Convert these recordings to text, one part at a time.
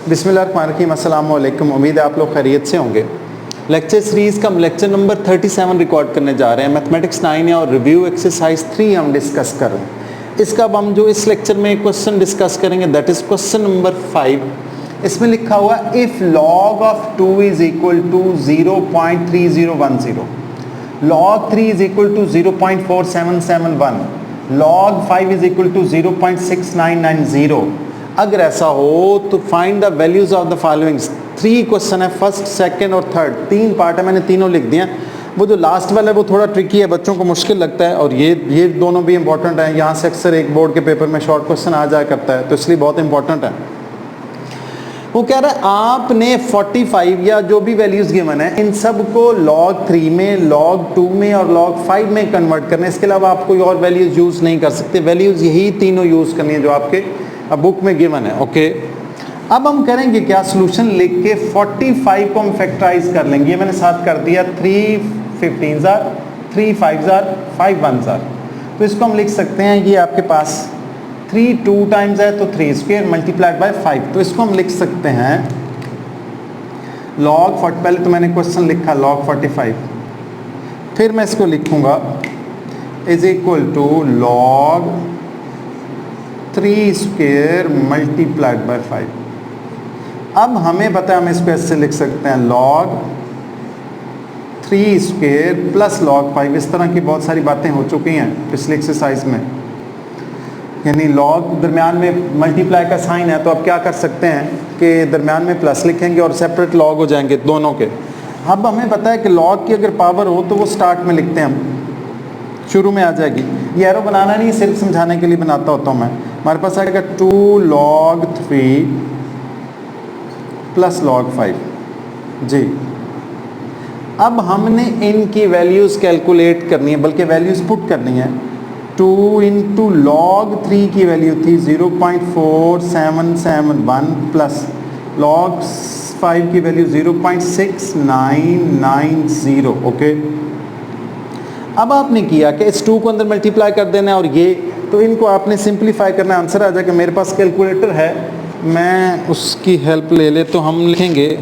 बिस्मिल्लाहिर्रहमानिर्रहीम, अस्सलाम वालेकुम। उम्मीद है आप लोग खैरियत से होंगे। लेक्चर सीरीज़ का लेक्चर नंबर 37 रिकॉर्ड करने जा रहे हैं। मैथमेटिक्स 9 है और रिव्यू एक्सरसाइज 3 हम डिस्कस कर रहे हैं। इसका अब हम जो इस लेक्चर में क्वेश्चन डिस्कस करेंगे दैट इज़ क्वेश्चन नंबर 5। इसमें लिखा हुआ if log of 2 is equal to 0.3010, log 3 is equal to 0.4771, log 5 is equal to 0.6990। अगर ऐसा हो तो find the values of the following. 3 question है, फर्स्ट सेकंड और थर्ड, 3 पार्ट है, मैंने तीनों लिख दिया। वो जो लास्ट वाला है वो थोड़ा ट्रिकी है, बच्चों को मुश्किल लगता है, और ये दोनों भी इंपॉर्टेंट हैं। यहाँ से अक्सर एक बोर्ड के पेपर में शॉर्ट क्वेश्चन आ जाया करता है, तो इसलिए बहुत इंपॉर्टेंट है। वो कह रहा है आपने 45 या जो भी वैल्यूज गिवन है इन सब को log 3 में, log 2 में और log 5 में कन्वर्ट करना है। इसके अलावा आप कोई और वैल्यूज यूज़ नहीं कर सकते। वैल्यूज यही तीनों यूज़ करनी है जो आपके बुक में गिवन है। ओके, अब हम करेंगे क्या, सोल्यूशन लिख के 45 को हम फैक्टराइज कर लेंगे। ये मैंने साथ कर दिया 3 15s are, 3 5s are, 5 1s are. तो इसको हम लिख सकते हैं, ये आपके पास 3 2 टाइम्स है तो 3 स्क्वायर मल्टीप्लाइड बाय 5। तो इसको हम लिख सकते हैं log 40, पहले तो मैंने क्वेश्चन लिखा log 45, फिर मैं इसको लिखूंगा is equal to log 3 square multiplied by 5। अब हमें पता है हम इसको ऐसे लिख सकते हैं log 3 स्क्वायर प्लस log 5। इस तरह की बहुत सारी बातें हो चुकी हैं पिछले एक्सरसाइज में, यानी log दरमियान में मल्टीप्लाई का साइन है, तो अब क्या कर सकते हैं कि दरमियान में प्लस लिखेंगे और सेपरेट log हो जाएंगे दोनों के। अब हमें पता है कि log की अगर पावर हो तो वो स्टार्ट में लिखते हैं हम, शुरू में आ जाएगी। ये एरो बनाना नहीं, सिर्फ समझाने के लिए बनाता होता हूँ मैं। हमारे पास आएगा 2 log 3 प्लस log 5 जी। अब हमने इनकी वैल्यूज़ कैलकुलेट करनी है, बल्कि वैल्यूज़ पुट करनी है। 2 इंटू log 3 की वैल्यू थी 0.4771 प्लस log 5 की वैल्यू 0.6990। ओके, अब आपने किया कि इस 2 को अंदर मल्टीप्लाई कर देना है और ये, तो इनको आपने सिंप्लीफाई करना, आंसर आ जाएगा। मेरे पास कैलकुलेटर है, मैं उसकी हेल्प ले ले तो हम लिखेंगे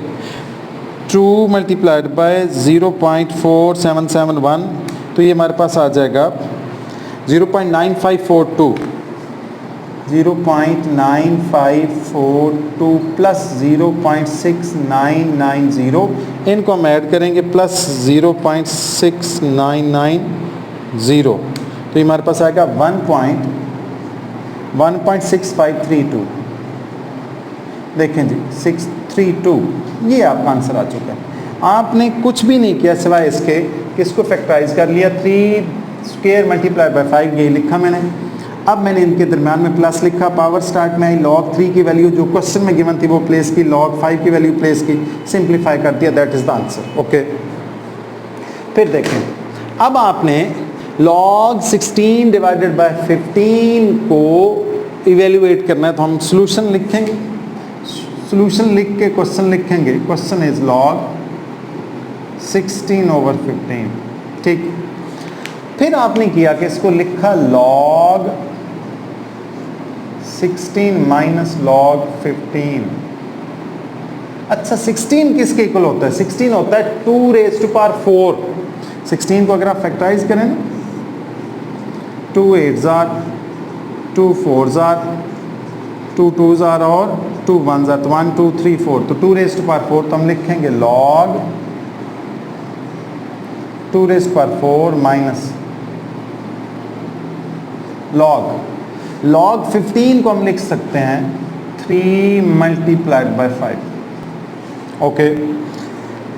2 मल्टीप्लाइड बाय 0.4771, तो ये हमारे पास आ जाएगा 0.9542, 0.9542 प्लस 0.6990। इनको हम ऐड करेंगे प्लस 0.6990, तो ये हमारे पास आएगा 1.6532। देखें जी 632, ये आपका आंसर आ चुका है। आपने कुछ भी नहीं किया सिवाय इसके कि इसको फैक्टराइज कर लिया। 3 स्क्वायर मल्टीप्लाई बाय 5 ये लिखा मैंने। अब मैंने इनके दरमियान में प्लस लिखा, पावर स्टार्ट में आई, log 3 की वैल्यू जो क्वेश्चन में गिवन थी वो प्लेस की, log 5 की वैल्यू प्लेस की, सिंप्लीफाई कर दिया, that is the answer. Okay, फिर देखें, अब आपने log 16 डिवाइडेड बाय 15 को इवेल्युएट करना है, तो हम सोल्यूशन लिखेंगे। सोल्यूशन लिख के क्वेश्चन लिखेंगे, क्वेश्चन इज log 16/15। ठीक, फिर आपने किया कि इसको लिखा log 16 माइनस log 15। अच्छा, 16 किसके इक्वल होता है? 16 होता है 2 raised to power 4। 16 को अगर आप फैक्टराइज करें ना, 2 8s are, 2 4s are, 2 2s are और 2 1s आर, तो 1 2 3 4, तो 2 raised to power 4। तो हम लिखेंगे log 2 raised to power 4 minus log 15 को हम लिख सकते हैं 3 multiplied by 5। Okay,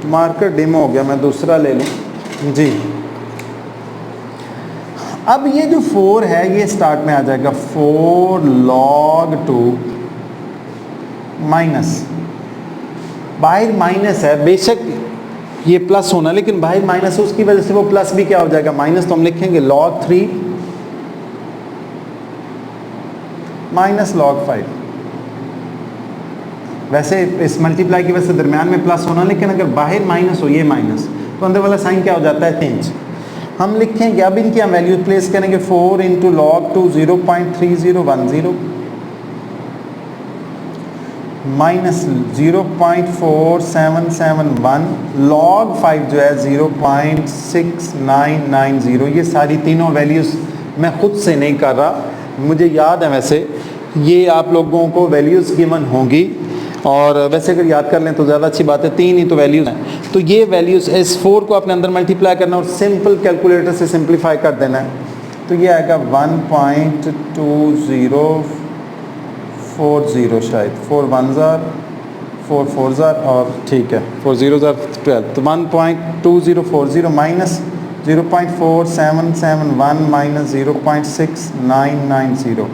marker dim हो गया, मैं दूसरा ले लूँ जी। अब ये जो 4 है ये स्टार्ट में आ जाएगा 4 log 2 माइनस, बाहर माइनस है, बेशक ये प्लस होना, लेकिन बाहर माइनस है, उसकी वजह से वो प्लस भी क्या हो जाएगा, माइनस। तो हम लिखेंगे log 3 माइनस log 5। वैसे इस मल्टीप्लाई की वजह से दरमियान में प्लस होना, लेकिन अगर बाहर माइनस हो, ये माइनस, तो अंदर वाला साइन क्या हो जाता है, चेंज। हम लिखेंगे, अब इनकी हम वैल्यू प्लेस करेंगे। 4 इंटू log 2 0.3010, माइनस 0.4771 log 5 जो है 0.6990। ये सारी तीनों वैल्यूज़ मैं ख़ुद से नहीं कर रहा, मुझे याद है वैसे ये आप लोगों को वैल्यूज़ गिवन होंगी, और वैसे अगर याद कर लें तो ज़्यादा अच्छी बात है, 3 ही तो वैल्यूज़ हैं। तो ये वैल्यूज़ इस 4 को अपने अंदर मल्टीप्लाई करना और सिंपल कैलकुलेटर से सिंप्लीफाई कर देना है। तो ये आएगा 1.2040 शायद, 4 1 4 4 और ठीक है 4 0 12, तो 1.2040 माइनस 0.4771 माइनस 0.6990।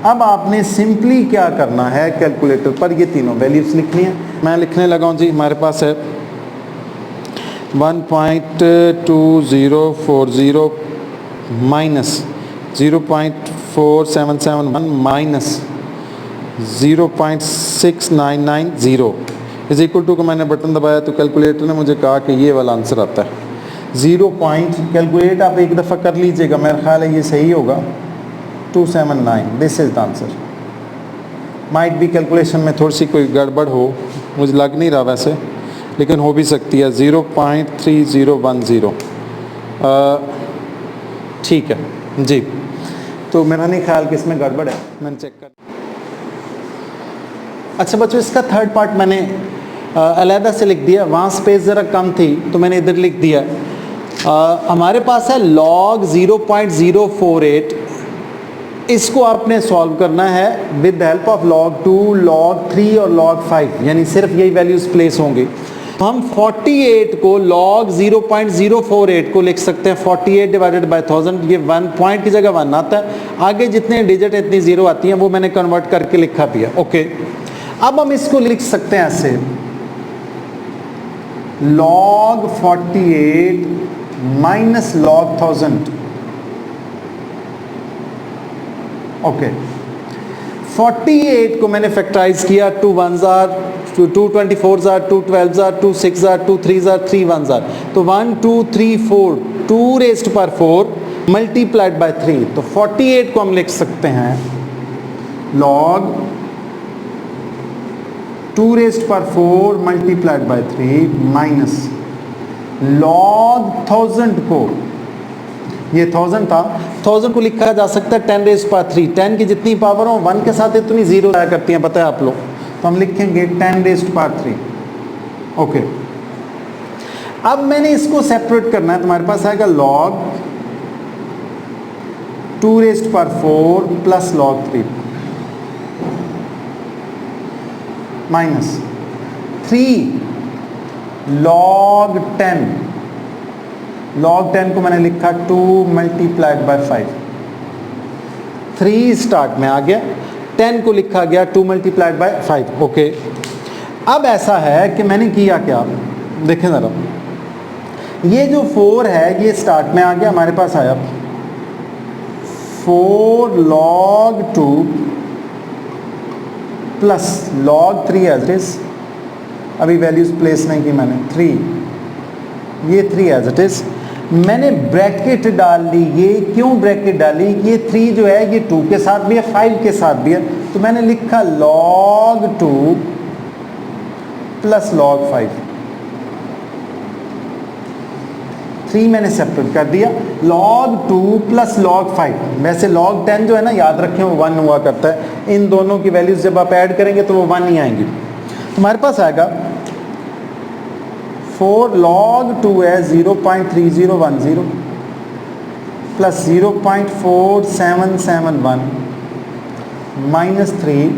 अब आपने सिंपली क्या करना है, कैलकुलेटर पर ये तीनों वैल्यूज लिखनी है। मैं लिखने लगा हूँ जी, हमारे पास है 1.2040 minus 0.4771 minus 0.6990 is equal to को मैंने बटन दबाया तो कैलकुलेटर ने मुझे कहा कि ये वाला आंसर आता है 0. कैलकुलेट आप एक दफ़ा कर लीजिएगा, मेरा ख्याल है ये सही होगा, 279। This is the answer. Might भी कैलकुलेशन में थोड़ी सी कोई गड़बड़ हो, मुझे लग नहीं रहा वैसे, लेकिन हो भी सकती है। 0.3010 ठीक है जी। तो मेरा नहीं ख्याल कि इसमें गड़बड़ है, मैंने चेक कर। अच्छा बच्चों, इसका थर्ड पार्ट मैंने अलहदा से लिख दिया, वहाँ स्पेस ज़रा कम थी तो मैंने इधर लिख दिया। हमारे पास है log 0.048, इसको आपने सॉल्व करना है with help of log 2, log 3 और log 5, यानी सिर्फ यही वैल्यूज़ प्लेस होंगी। तो हम 48 को log 0.048 को लिख सकते हैं 48 डिवाइडेड बाय 1000, ये 1 पॉइंट की जगह 1 आता है, आगे जितने डिजिट इतनी ज़ीरो आती हैं वो मैंने कन्वर्ट करके लिखा भी है। ओके, अब हम इसको लिख सकते हैं ऐसे, log 48 माइनस log 1000। ओके, 48 को मैंने फैक्टराइज किया, 2 1s are 2 24s are 2 12s are 2 6s are 2 3s are 3 1s are, तो 1 2 3 4 2 raised per 4 मल्टीप्लाइड बाय 3। तो 48 को हम लिख सकते हैं log 2 raised per 4 multiplied by 3 minus log 1000 को, ये 1000 था, 1000 को लिखा जा सकता है 10 raised per 3। 10 की जितनी पावर हो 1 के साथ इतनी जीरो आया करती हैं, पता है आप लोग, तो हम लिखेंगे 10 raised per 3। ओके, अब मैंने इसको सेपरेट करना है, तो हमारे पास आएगा log 2 raised per 4 plus log 3 minus 3 log 10। log 10 को मैंने लिखा 2 मल्टीप्लाइड बाय 5, 3 स्टार्ट में आ गया, 10 को लिखा गया 2 मल्टीप्लाइड बाय 5। ओके, अब ऐसा है कि मैंने किया क्या, देखें ज़रा, ये जो 4 है ये स्टार्ट में आ गया, हमारे पास आया 4 log 2 plus log 3 as it is, अभी वैल्यूज प्लेस नहीं की मैंने, 3, ये 3 एज इट इज, मैंने ब्रैकेट डाल ली। ये क्यों ब्रैकेट डाली, ये 3 जो है ये 2 के साथ भी है 5 के साथ भी है, तो मैंने लिखा log 2 प्लस log 5, 3 मैंने सेपरेट कर दिया, log 2 प्लस log 5। वैसे log 10 जो है ना, याद रखें वो 1 हुआ करता है, इन दोनों की वैल्यूज जब आप ऐड करेंगे तो वो 1 ही आएंगी। हमारे पास आएगा 4 log 2 है 0.3010 प्लस 0.4771 माइनस 3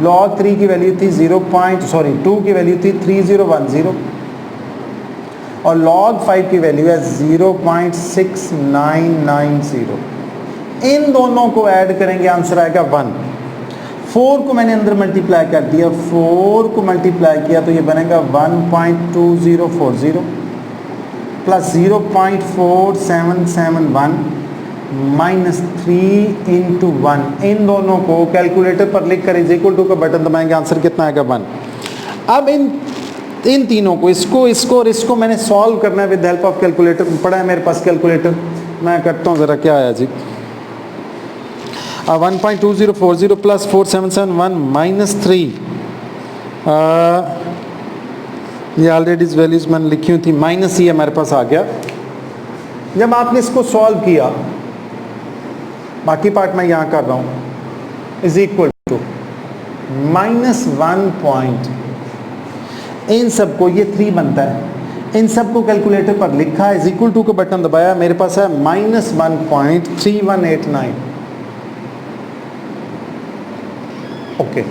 log 3 की वैल्यू थी 2 की वैल्यू थी 3010 और log 5 की वैल्यू है 0.6990। इन दोनों को ऐड करेंगे, आंसर आएगा 1। 4 को मैंने अंदर मल्टीप्लाई कर दिया, 4 को मल्टीप्लाई किया तो ये बनेगा 1.2040 प्लस 0.4771 माइनस 3 इंटू 1। इन दोनों को कैलकुलेटर पर लिख कर इज इक्वल टू का बटन दबाएंगे, आंसर कितना आएगा 1। अब इन तीनों को, इसको और इसको मैंने सॉल्व करना है विद हेल्प ऑफ कैलकुलेटर। पड़ा है मेरे पास कैलकुलेटर, मैं करता हूँ ज़रा, क्या आया जी, 1.2040 प्लस 4771 माइनस 3 ये ऑलरेडी इस वैल्यूज मैंने लिखी हुई थी, माइनस ये हमारे पास आ गया। जब आपने इसको सॉल्व किया, बाकी पार्ट मैं यहाँ कर रहा हूँ, इज इक्वल टू -1 पॉइंट, इन सबको ये 3 बनता है, इन सबको कैलकुलेटर पर लिखा, इज इक्वल टू का बटन दबाया, मेरे पास है -1.3189। ओके,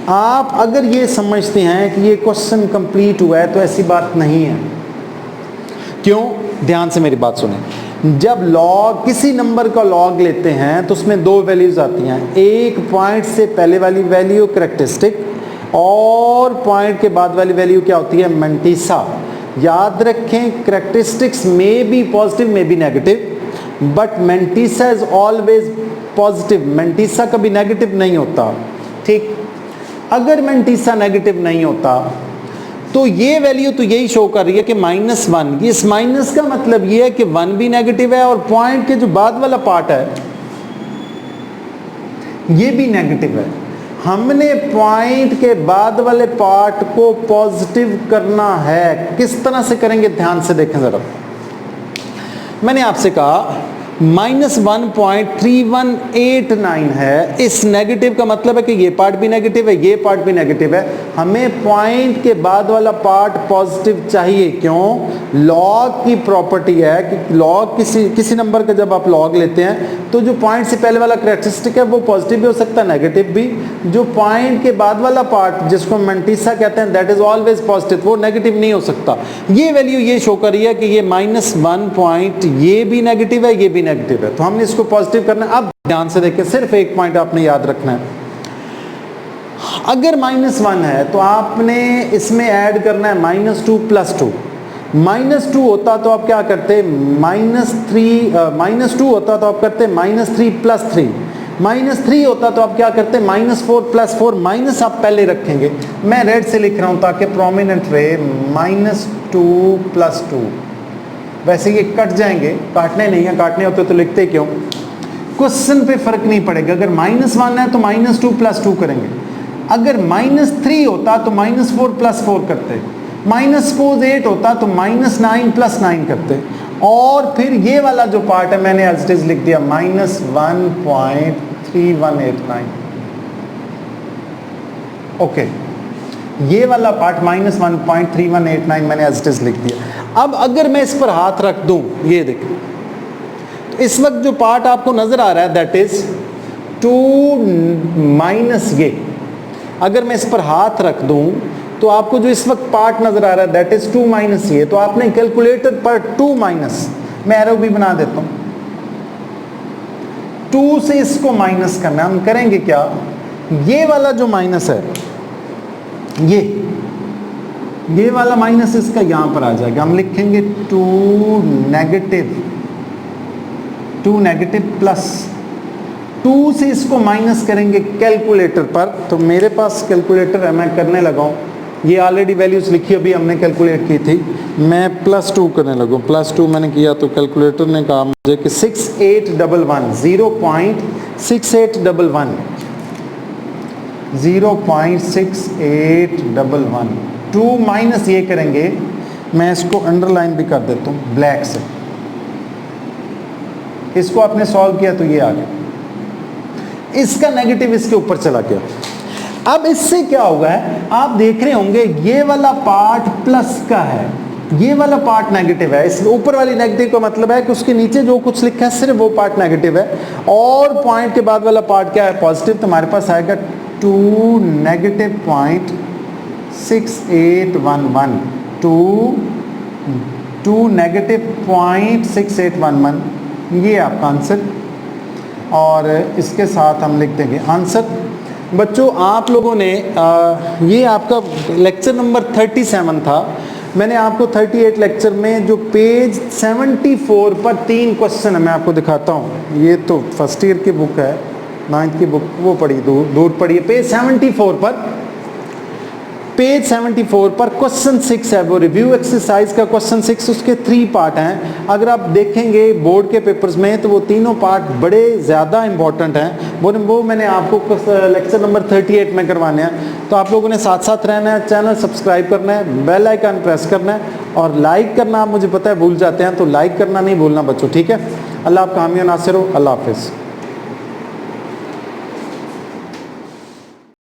आप अगर ये समझते हैं कि ये क्वेश्चन कंप्लीट हुआ है तो ऐसी बात नहीं है। क्यों? ध्यान से मेरी बात सुने। जब लॉग, किसी नंबर का लॉग लेते हैं तो उसमें 2 वैल्यूज आती हैं, एक पॉइंट से पहले वाली वैल्यू कैरेक्टरिस्टिक, और पॉइंट के बाद वाली वैल्यू क्या होती है? मैंटिसा। याद रखें, characteristics may be positive may be negative, but mantissa is always positive, mantissa कभी नेगेटिव नहीं होता। ठीक, अगर मैंटिसा नेगेटिव नहीं होता तो ये वैल्यू तो यही शो कर रही है कि -1, इस माइनस का मतलब ये है कि 1 भी नेगेटिव है और पॉइंट के जो बाद वाला पार्ट है ये भी नेगेटिव है। हमने पॉइंट के बाद वाले पार्ट को पॉजिटिव करना है। किस तरह से करेंगे? ध्यान से देखें जरा। मैंने आपसे कहा -1.3189 है, इस नेगेटिव का मतलब है कि ये पार्ट भी नेगेटिव है, ये पार्ट भी नेगेटिव है। हमें पॉइंट के बाद वाला पार्ट पॉजिटिव चाहिए। क्यों? लॉग की प्रॉपर्टी है कि लॉग, किसी नंबर का जब आप लॉग लेते हैं तो जो पॉइंट से पहले वाला कैरेक्टरिस्टिक है वो पॉजिटिव भी हो सकता है, नेगेटिव भी। जो पॉइंट के बाद वाला पार्ट जिसको मैंटिसा कहते हैं, दैट इज ऑलवेज पॉजिटिव, वो नेगेटिव नहीं हो सकता। ये वैल्यू ये शो कर रही है कि ये -1 पॉइंट ये भी नेगेटिव है, ये भी नेगेटिव है, तो हमने इसको पॉजिटिव करना है। अब ध्यान से देखिए, सिर्फ एक पॉइंट आपने याद रखना है। अगर -1 है तो आपने इसमें ऐड करना है -2 + 2। -2 होता तो आप क्या करते? -2 होता तो आप करते -3 + 3। -3 होता तो आप क्या करते? -4 + 4। माइनस आप पहले रखेंगे, मैं रेड से लिख रहा हूं ताकि प्रोमिनेंट रहे। -2 + 2, वैसे ये कट जाएंगे, काटने नहीं है, काटने होते तो लिखते क्यों? क्वेश्चन पे फर्क नहीं पड़ेगा। अगर -1 है तो -2 + 2 करेंगे, अगर -3 होता तो -4 + 4 करते, -8 होता तो -9 + 9 करते, और फिर ये वाला जो पार्ट है मैंने एज इट इज लिख दिया -1.3189। ओके, ये वाला पार्ट -1.3189 मैंने एज इट इज लिख दिया। अब अगर मैं इस पर हाथ रख दूं, ये देखो, तो इस वक्त जो पार्ट आपको नजर आ रहा है दैट इज 2 माइनस ये। अगर मैं इस पर हाथ रख दूं तो आपको जो इस वक्त पार्ट नजर आ रहा है दैट इज 2 माइनस ये। तो आपने कैलकुलेटर पर 2 माइनस, मैं एरो भी बना देता हूं, 2 से इसको माइनस करना है। हम करेंगे क्या? ये वाला जो माइनस है, ये वाला माइनस इसका यहां पर आ जाएगा। हम लिखेंगे 2 नेगेटिव प्लस 2 से इसको माइनस करेंगे कैलकुलेटर पर। तो मेरे पास कैलकुलेटर है, मैं करने लगा हूं। ये ऑलरेडी वैल्यूज लिखी, अभी हमने कैलकुलेट की थी। मैं +2 करने लगा, +2 मैंने किया तो कैलकुलेटर ने कहा मुझे कि 6811 0.6811 2 माइनस ये करेंगे, मैं इसको अंडरलाइन भी कर देता हूँ ब्लैक से। इसको आपने सॉल्व किया तो ये आ गया, इसका नेगेटिव इसके ऊपर चला गया। अब इससे क्या होगा है, आप देख रहे होंगे ये वाला पार्ट प्लस का है, ये वाला पार्ट नेगेटिव है। इस ऊपर वाली नेगेटिव का मतलब है कि उसके नीचे जो कुछ लिखा है सिर्फ वो पार्ट नेगेटिव है, और पॉइंट के बाद वाला पार्ट क्या है? पॉजिटिव। तो हमारे पास आएगा 2 नेगेटिव पॉइंट 6811 2 नेगेटिव पॉइंट 6811, ये आपका आंसर। और इसके साथ हम लिख देंगे आंसर। बच्चों आप लोगों ने ये आपका लेक्चर नंबर 37 था। मैंने आपको 38 लेक्चर में जो पेज 74 पर 3 क्वेश्चन है, मैं आपको दिखाता हूँ। ये तो फर्स्ट ईयर की बुक है, 9th की बुक वो पढ़ी, दूर पढ़ी। पेज 74 पर पेज 74 पर क्वेश्चन 6 है, वो रिव्यू एक्सरसाइज का क्वेश्चन 6, उसके 3 पार्ट हैं। अगर आप देखेंगे बोर्ड के पेपर्स में तो वो तीनों पार्ट बड़े ज़्यादा इंपॉर्टेंट हैं। वो मैंने आपको लेक्चर नंबर 38 में करवाने हैं। तो आप लोगों ने साथ साथ रहना है, चैनल सब्सक्राइब करना है, बेल आइकन प्रेस करना है और लाइक करना आप मुझे पता है भूल जाते हैं, तो लाइक करना नहीं भूलना बच्चों, ठीक है। अल्लाह आपका हामी नासिर हो। अल्लाह हाफिज़।